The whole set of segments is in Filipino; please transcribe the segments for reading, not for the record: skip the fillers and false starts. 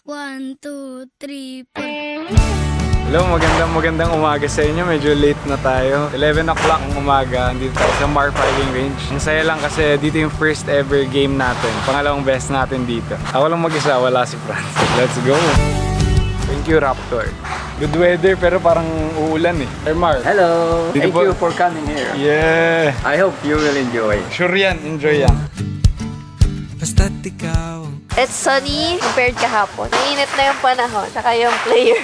1, 2, 3, 4. Hello, magandang umaga sa inyo. Medyo late na tayo. 11 o'clock ng umaga, andito tayo sa Mar Firing Range. Ang saya lang kasi dito yung first ever game natin. Pangalawang best natin dito. Ako lang mag-isa, wala si Franz. Let's go! Thank you, Raptor. Good weather pero parang uulan eh. Sir Mar. Hello! Dito Thank po- you for coming here. Yeah! I hope you will enjoy. Sure yan, enjoy yan. Basta't ikaw. It's sunny compared kahapon. Mainit na yung panahon, saka yung player.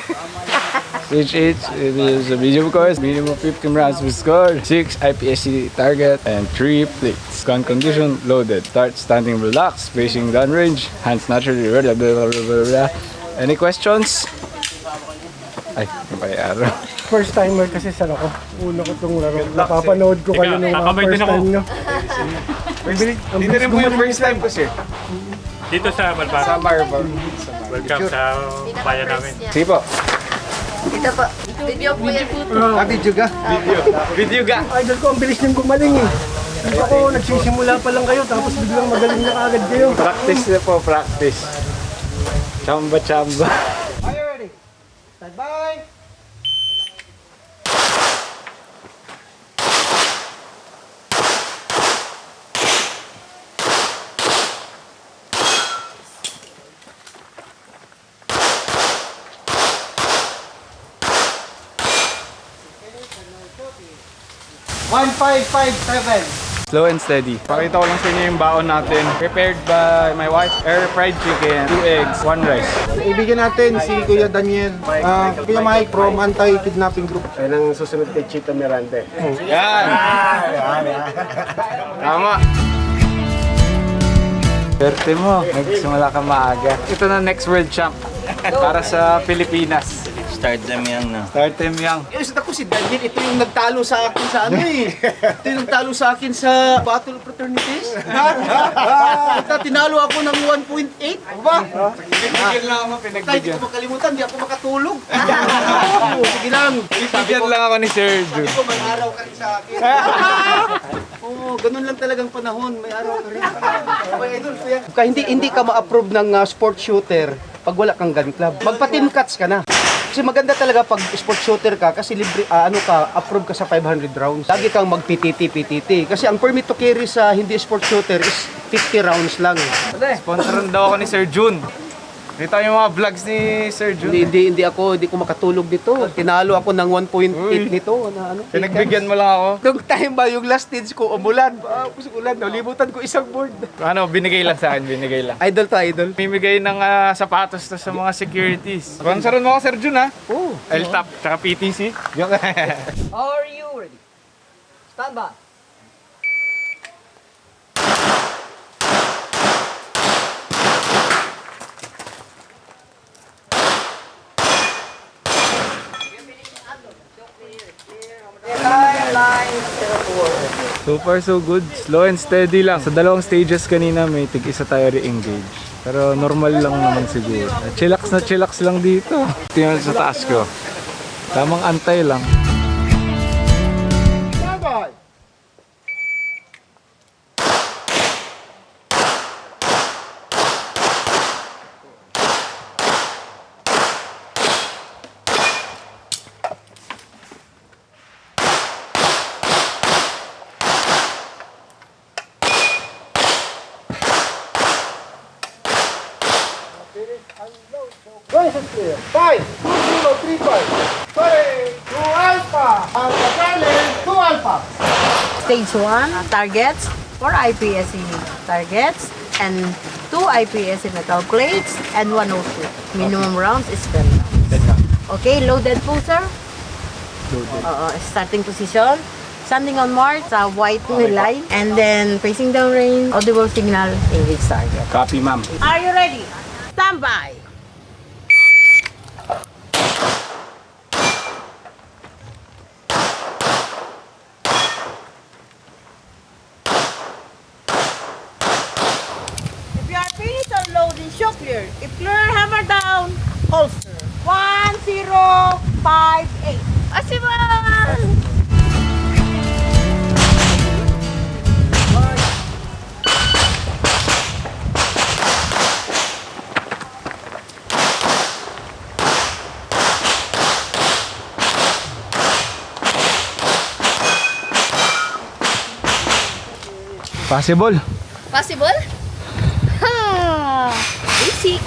CHH, it is a medium course, minimum 15 rounds per score, 6 IPSC target, and 3 plates. Gun condition, loaded. Start standing relaxed, facing downrange, hands naturally, blah, blah, blah, blah, blah. Any questions? Ay, may araw. First timer kasi sa ako. Una ko itong laro. Napapanood ko kayo nung first time nyo. Hindi rin po yung first time ko, sir. Dito sa Malbara. Sa Marvel. Welcome sa bayan namin. Sige po. Ito po, video po yan. Video ga? Video ga? Idol ko, ang bilis niyong gumaling eh. Hindi ako, nagsisimula pa lang kayo, tapos biglang magaling na kagad kayo. Practice na po, practice. Chamba. Are you ready? Stand by! One, 5, 5, 7. Slow and steady. Pakita ko lang sa inyo yung baon natin. Prepared by my wife. Air fried chicken, 2 eggs, 1 rice. Ibigan natin si Kuya Daniel. Kuya Mike from Anti-Kidnapping Group. Yan ang susunod kay Chito Mirante. Yan! Tama! Swerte mo. Nagsimula ka maaga. Ito na next world champ. Para sa Pilipinas. Start them young na. Start him young. Yes, ako si Daniel, ito yung nagtalo sa akin sa ano eh. Ito yung nagtalo sa akin sa Battle of Fraternities. Tinalo ako ng 1.8. Ba? Pinagbigyan lang ako, Kahit pinagbigyan. hindi ko makalimutan, di ako makatulog. Sige lang. Pinagbigyan lang ako ni Sir Sabi Jun. ko, may araw ka rin sa akin. Oo, ganun lang talagang panahon. May araw ka rin. Okay, idol, kuya. Hindi ka ma-approve ng sport shooter pag wala kang gun club. Magpa-team cuts ka na. Kasi maganda talaga pag sport shooter ka kasi libre approve ka sa 500 rounds. Lagi kang mag-PTT. Kasi ang permit to carry sa hindi sport shooter is 50 rounds lang. Sponsoran daw ako ni Sir Jun. Kita yung mga vlogs ni Sir Jun. Hindi ko makatulog dito. Tinalo ako ng 1.8 nito. Pinagbigyan mo lang ako. Nung time ba yung last stage ko umulan. Ulan, nalimutan ko isang board. Ano, binigay lang sa akin, binigay lang. Idol to idol. Mimigay ng sapatos to sa mga securities. Sponsoran mo ako, Sir Jun, ha? Oh. LTAP, tsaka PTC. Joke. Are you ready? Stand by. So far so good. Slow and steady lang. Sa dalawang stages kanina may tig-isa tayo re-engage. Pero normal lang naman siguro. Chillax lang dito. Tingnan sa taas ko. Tamang antay lang. Stand by! Nice and clear. 5, 2, 0, 3, 5. Sorry, 2 Alpha. Alpha Charlie, 2 Alpha. Stage 1, targets, 4 IPSC targets, and 2 IPSC metal plates, and 1 O2. Minimum rounds is 10 rounds. Okay, loaded po, sir? Loaded. Starting position. Standing on mark sa white line, and then facing down range, audible signal, engage target. Copy, ma'am. Are you ready? Stand by! If you are finished unloading, show clear. If clear, hammer down, holster. 1058. Asiman! Possible. Possible? Ha! Basic.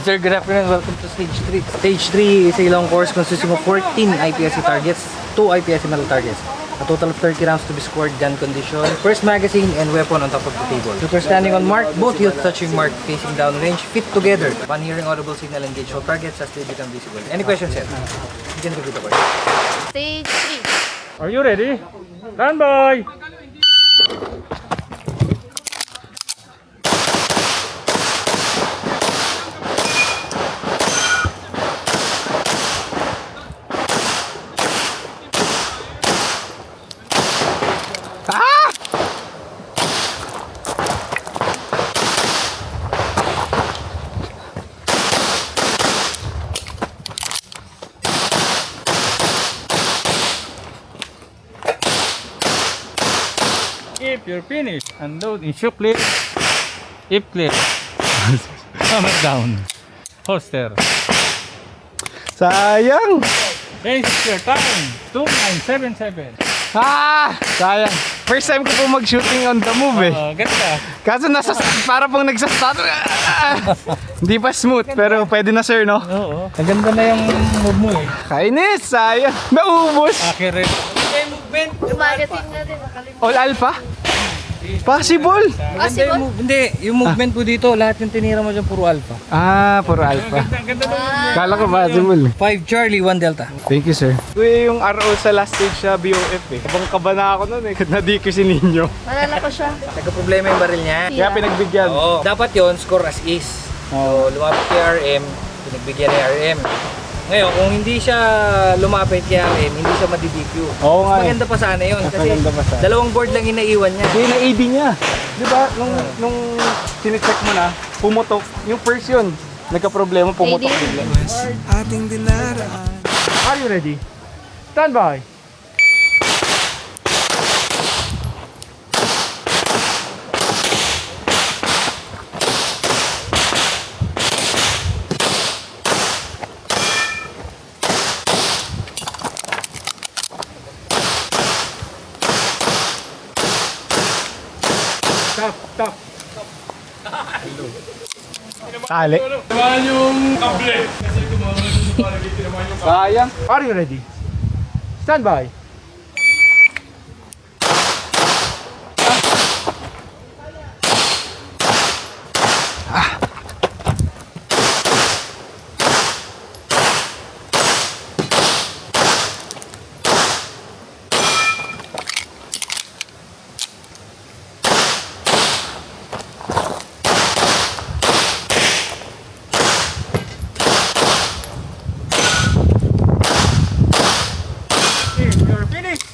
Sir, good afternoon. Welcome to Stage 3. Stage 3 is a long course consisting of 14 IPSC targets, 2 IPSC metal targets. A total of 30 rounds to be scored, gun condition, first magazine, and weapon on top of the table. Trooper standing on mark, both heels touching mark, facing down range, fit together. Upon hearing audible signal, engage all targets as they become visible. Any questions, sir? You can repeat the question. Stage 3. Are you ready? Stand by! If you're finished, unload in shoe clip. If clip. Hammer down. Holster. Sayang! This is your time. 2977. Sayang. First time ko po mag-shooting on the move eh. Ganda. Kaso para pong nagsastart. Hindi pa smooth, pero pwede na sir, no? Oo. Naganda na yung move mo eh. Kainis, sayang. Naubos. Accurate. Yung magazine na din. All alpha? Possible. Maganda yung hindi, yung movement po dito, lahat yung tinira mo dyan puro alpha. Puro alpha. Kala ko possible. 5 Charlie, 1 Delta. Thank you, sir. Kuya, yung RO sa last stage sa BOF eh. Habang kaba na ako nun eh. Nadiki si Ninyo. Malala ko siya. Nagka-problema yung baril niya. Kaya pinagbigyan. Oo. Dapat yon score as is. So, lumapit kay RM, pinagbigyan ni RM. Ngayon, kung hindi siya lumapit kay RM, hindi siya madi-DQ. Oo nga eh. Maganda pa sana yun. Kasi Maganda pa sana. dalawang board lang inaiwan niya. Hindi na AD niya. Di ba? Nung sinecheck mo na, pumutok. Yung first yun, nagka-problema, pumutok bigla. Ating dinaraan. Are you ready? Stand by. Stop. Kali. Naman yung kable. Kasi Sayang. Are you ready? Stand by.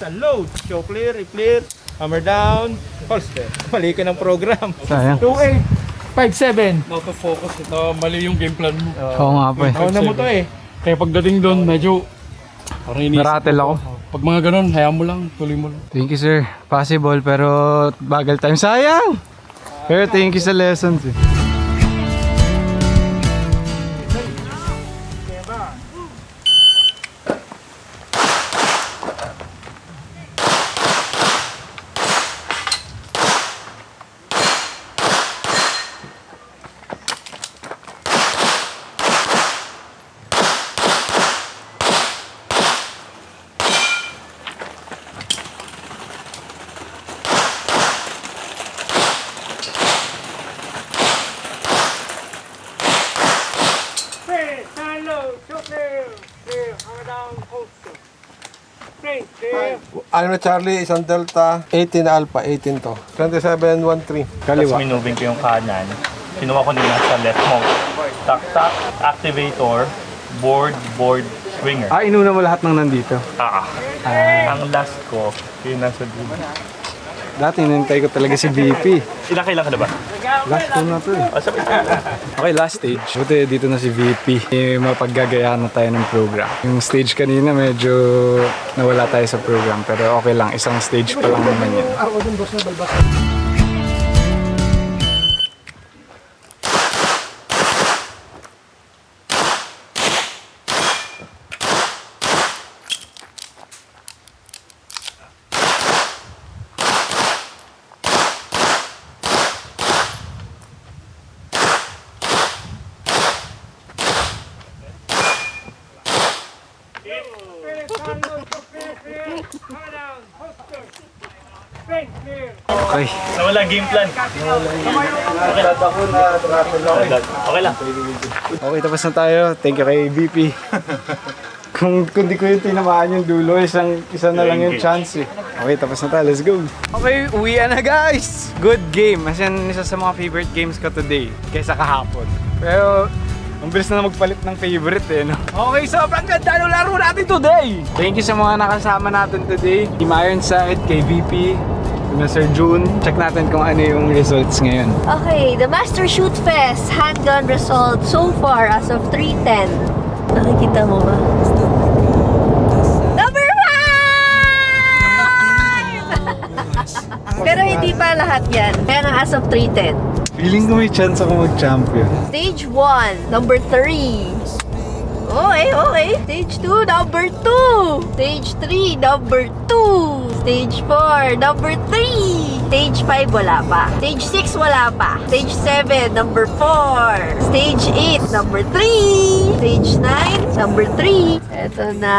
Unload. Show clear, clear. Hammer down. Holster. Mali ka ng program. Sayang. 2857. Auto-focus. Ito, mali yung game plan mo. Oo nga po eh. Nauna mo to eh. Kaya pagdating doon, medyo parang inisip Naratel ako. Pag mga ganun, hayaan mo lang, tuloy mo lang. Thank you, sir. Possible, pero bagal time. Sayang! Pero thank you sa lessons eh. Ano na Charlie, isang Delta, 18 Alpha, 18 to. 2713. Kaliwa. Minubing ko yung kanan. Kinuha ko nila sa left mo. Tak-tak, activator, board, swinger. Inuna mo lahat ng nandito. Ang last ko, yung nasa dulo. Dati nintay ko talaga si VP. Kailan ka na ba? Last ko na to eh. Okay, last stage. Buti dito na si VP. Mapaggagayahan na tayo ng program. Yung stage kanina medyo nawala tayo sa program. Pero okay lang, isang stage pa lang naman yan. Okay. Nawala game plan. Okay lang. Okay, tapos na tayo. Thank you kay BP. kung di ko yung tinamaan yung dulo, isa na lang yung chance eh. Okay, tapos na tayo. Let's go. Okay, uwian na guys. Good game. As in, isa sa mga favorite games ko today kaysa kahapon. Pero, ang bilis na magpalit ng favorite eh, no? Okay, sobrang ganda ng laro natin today! Thank you sa mga nakasama natin today. Team Ironside, kay VP, Mr. June. Check natin kung ano yung results ngayon. Okay, the Master Shoot Fest handgun result so far as of 3:10. Nakikita mo ba? Number 5! Pero hindi pa lahat yan. Kaya na as of 3:10. Feeling ko may chance ako mag-champion. Stage 1, number 3. Okay. Stage 2, number 2. Stage 3, number 2. Stage 4, number 3. Stage 5, wala pa. Stage 6, wala pa. Stage 7, number 4. Stage 8, number 3. Stage 9, number 3. Eto na.